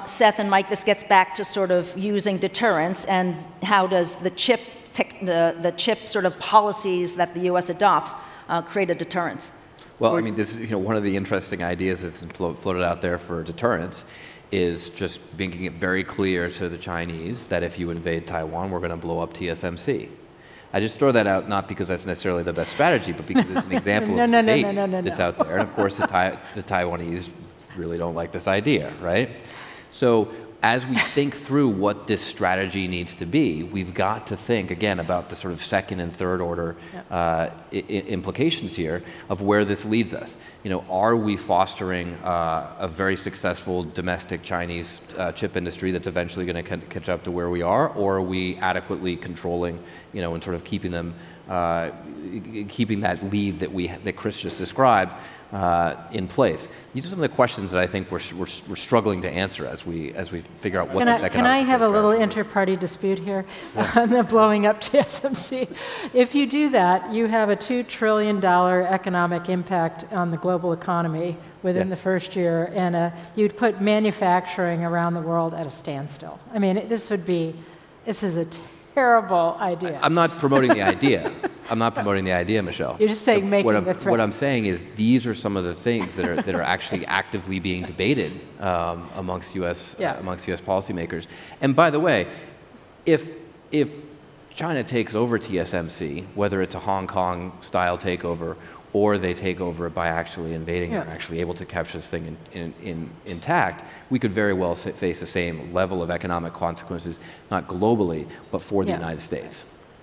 Seth and Mike, this gets back to sort of using deterrence and how does the chip sort of policies that the U.S. adopts create a deterrence? Well, I mean, this is one of the interesting ideas that's floated out there for deterrence is just making it very clear to the Chinese that if you invade Taiwan, we're going to blow up TSMC. I just throw that out not because that's necessarily the best strategy, but because it's an example of debate that's out there. And of course, the Taiwanese really don't like this idea, right? So as we think through what this strategy needs to be, we've got to think, again, about the sort of second and third order implications here of where this leads us. Are we fostering a very successful domestic Chinese chip industry that's eventually going to catch up to where we are, or are we adequately controlling, and sort of keeping them, keeping that lead that Chris just described in place? These are some of the questions that I think we're struggling to answer as we figure out what this economic. Can I have a little inter-party dispute here on the blowing up TSMC? If you do that, you have a $2 trillion economic impact on the global economy within the first year, and you'd put manufacturing around the world at a standstill. I mean, this is a terrible idea. I'm not promoting the idea. I'm not promoting the idea, Michelle. You're just saying making the threat. What I'm saying is these are some of the things that are actually actively being debated amongst U.S. policymakers. And by the way, if China takes over TSMC, whether it's a Hong Kong style takeover or they take over by actually invading and are actually able to capture this thing intact, we could very well face the same level of economic consequences, not globally, but for the United States.